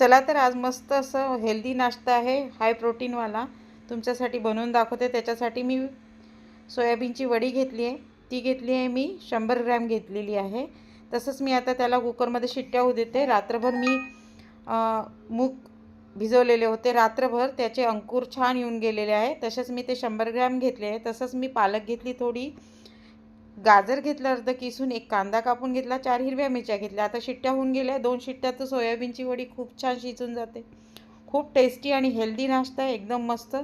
चला तर आज मस्त असं हेल्दी नाश्ता आहे, हाय प्रोटीनवाला तुमच्यासाठी बनवून दाखवते। त्याच्यासाठी मी सोयाबीनची वडी घेतली आहे, ती घेतली आहे मी 100 ग्रॅम घेतलेली आहे। तसंच मी आता त्याला कुकरमध्ये शिट्ट्या होऊ देते। रात्रभर मी मूग भिजवलेले होते रात्रभर, त्याचे अंकुर छान येऊन गेलेले आहे। तसेच मी ते 100 ग्रॅम घेतले आहे। तसंच मी पालक घेतली थोडी, गाजर घेतलं अर्ध किसून, एक कांदा कापून घेतला, 4 हिरव्या मिरच्या घेतल्या। आता शिट्ट्या होऊन गेल्या, 2 शिट्ट्यात तर सोयाबीनची वडी खूप छान शिजून जाते। खूप टेस्टी आणि हेल्दी नाश्ता आहे, एकदम मस्त।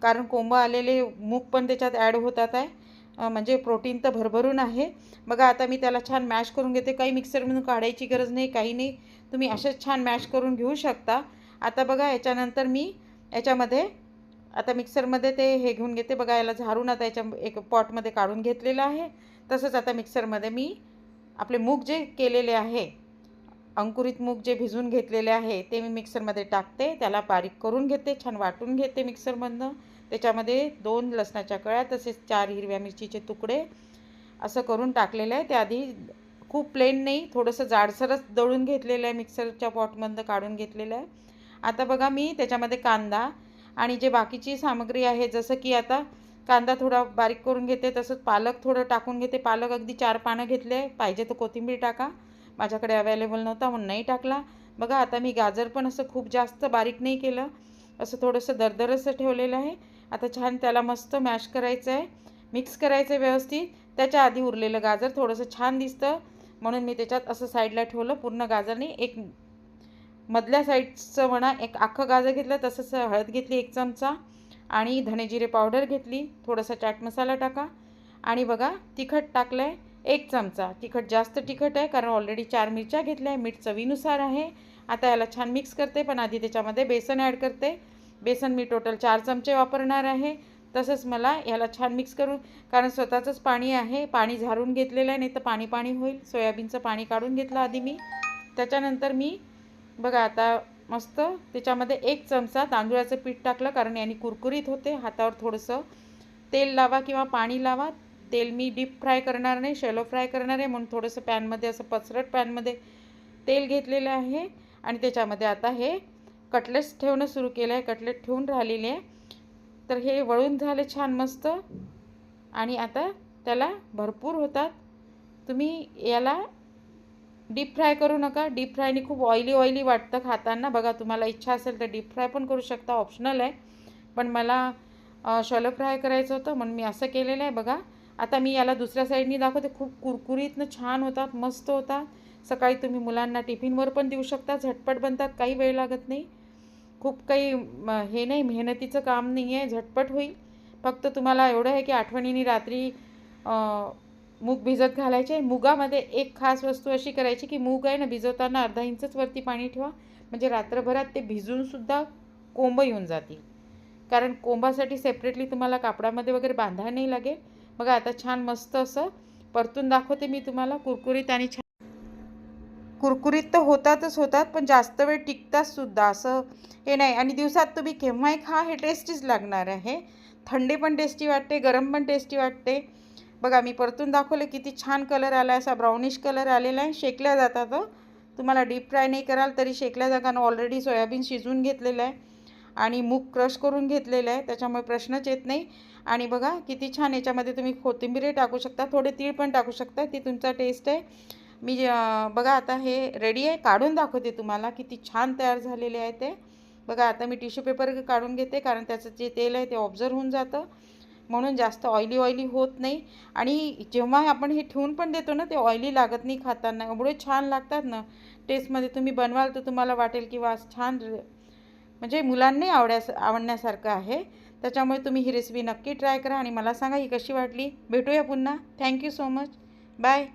कारण कोंब आलेले मूग पण त्याच्यात ॲड होतात आहे, म्हणजे प्रोटीन तर भरभरून आहे। बघा आता मी त्याला छान मॅश करून घेते। काही मिक्सरमधून काढायची गरज नाही, काही नाही, तुम्ही असेच छान मॅश करून घेऊ शकता। आता बघा याच्यानंतर मी याच्यामध्ये आता मिक्सरमध्ये ते हे घेऊन घेते। बघा याला झारून आता याच्या एक पॉटमध्ये काढून घेतलेलं आहे। तसंच आता मिक्सरमध्ये मी आपले मूग जे केलेले आहे, अंकुरित मूग जे भिजून घेतलेले आहे, ते मी मिक्सरमध्ये टाकते, त्याला बारीक करून घेते, छान वाटून घेते मिक्सरमधनं। त्याच्यामध्ये 2 लसणाच्या कळ्या, तसेच 4 हिरव्या मिरचीचे तुकडे असं करून टाकलेलं आहे। त्याआधी खूप प्लेन नाही, थोडंसं जाडसरच दळून घेतलेलं आहे, मिक्सरच्या पॉटमधनं काढून घेतलेलं आहे। आता बघा मी त्याच्यामध्ये कांदा आणि जे बाकीची सामग्री आहे, जसं की आता कांदा थोडा बारीक करून घेते, तसंच पालक थोडं टाकून घेते। पालक अगदी 4 पानं घेतले, पाहिजे तर कोथिंबीर टाका, माझ्याकडे अवेलेबल नव्हता म्हणून नाही टाकला। बघा आता मी गाजर पण असं खूप जास्त बारीक नाही केलं, असं थोडंसं दरदरसं ठेवलेलं आहे। आता छान त्याला मस्त मॅश करायचं आहे, मिक्स करायचं आहे व्यवस्थित। त्याच्या आधी उरलेलं गाजर थोडंसं छान दिसतं म्हणून मी त्याच्यात असं साईडला ठेवलं, पूर्ण गाजर नाही, एक मधल्या साईडचं म्हणा, एक अख्खं गाजर घेतलं। तसंच हळद घेतली 1 चमचा आणि धनेजिरे पावडर घेतली, थोडासा चाट मसाला टाका आणि बघा तिखट टाकलं आहे 1 चमचा। तिखट जास्त तिखट आहे कारण ऑलरेडी 4 मिरच्या घेतल्या आहे। मीठ चवीनुसार आहे। आता याला छान मिक्स करते, पण आधी त्याच्यामध्ये बेसन ॲड करते। बेसन मी टोटल 4 चमचे वापरणार आहे। तसंच मला याला छान मिक्स करून, कारण स्वतःचंच पाणी आहे, पाणी झारून घेतलेलं आहे, नाही तर पाणी पाणी होईल। सोयाबीनचं पाणी काढून घेतलं आधी मी। त्याच्यानंतर मी बघा आता मस्त त्याच्यामध्ये 1 चमचा तांदूळाचं पीठ टाकलं, कारण याने कुरकुरीत होते। हातावर थोडंसं तेल लावा किंवा पाणी लावा। तेल मी डीप फ्राय करणार नाही, शॅलो फ्राय करणार आहे, म्हणून थोडंसं पॅनमध्ये असं पसरट पॅनमध्ये तेल घेतलेलं आहे आणि त्याच्यामध्ये आता हे कटलेट्स ठेवणं सुरू केलं आहे। कटलेट ठेवून राहिलेले आहे, तर हे वळून झाले छान मस्त आणि आता त्याला भरपूर होतात। तुम्ही याला डीप फ्राय करू नका, डीप फ्रायने खूप ऑइली वाटतं खाताना। बघा तुम्हाला इच्छा असेल तर डीप फ्राय पण करू शकता, ऑप्शनल आहे, पण मला शॅलो फ्राय करायचं होतं म्हणून मी असं केलेलं आहे। बघा आता मी याला दुसऱ्या साईडनी दाखवते, खूप कुरकुरीतनं छान होतात, मस्त होतात। सकाळी तुम्ही मुलांना टिफिनवर पण देऊ शकता, झटपट बनतात, काही वेळ लागत नाही, खूप काही हे नाही, मेहनतीचं काम नाही आहे, झटपट होईल। फक्त तुम्हाला एवढं आहे की आठवणीने रात्री मूग भिजत घालायचे। मुगामध्ये एक खास वस्तू अशी करायची की मूग आहे ना, भिजवताना अर्धा इंचच वरती पाणी ठेवा, म्हणजे रात्रभरात ते भिजूनसुद्धा कोंब येऊन जातील, कारण कोंबासाठी सेपरेटली तुम्हाला कापडामध्ये वगैरे बांधायला नाही लागेल। बघा आता छान मस्त असं परतून दाखवते मी तुम्हाला, कुरकुरीत आणि छान कुरकुरीत तर होतातच होतात, पण जास्त वेळ टिकतात सुद्धा, असं हे नाही। आणि दिवसात तुम्ही केव्हाही खा, हे टेस्टीच लागणार आहे। थंडी पण टेस्टी वाटते, गरम पण टेस्टी वाटते। बघा मी परतून दाखवले, किती छान कलर आला आहे, असा ब्राउनिश कलर आलेला आहे। शेकल्या जातात, तुम्हाला डीप फ्राय नाही कराल तरी शेकल्या जातात, कारण ऑलरेडी सोयाबीन शिजवून घेतलेलं आहे आणि मूग क्रश करून घेतलेलं आहे, त्याच्यामुळे प्रश्नच येत नाही। आणि बघा किती छान, याच्यामध्ये तुम्ही कोथिंबीरही टाकू शकता, थोडे तीळ पण टाकू शकता, ती तुमचा टेस्ट आहे। मी बघा आता हे रेडी आहे, काढून दाखवते तुम्हाला किती छान तयार झालेले आहे ते। बघा आता मी टिश्यू पेपर काढून घेते, कारण त्याचं जे तेल आहे ते ऑब्झर्व होऊन जातं, म्हणून जास्त ऑइली होत नाही। आणि जेव्हा आपण हे ठेवून पण देतो ना, ते ऑइली लागत नाही खाताना, एवढे छान लागतात ना टेस्टमध्ये। तुम्ही बनवाल तर तुम्हाला वाटेल की वा छान, म्हणजे मुलांनाही आवडण्यासारखं आहे। त्याच्यामुळे तुम्ही ही रेसिपी नक्की ट्राय करा आणि मला सांगा ही कशी वाटली। भेटूया पुन्हा, थँक्यू सो मच, बाय।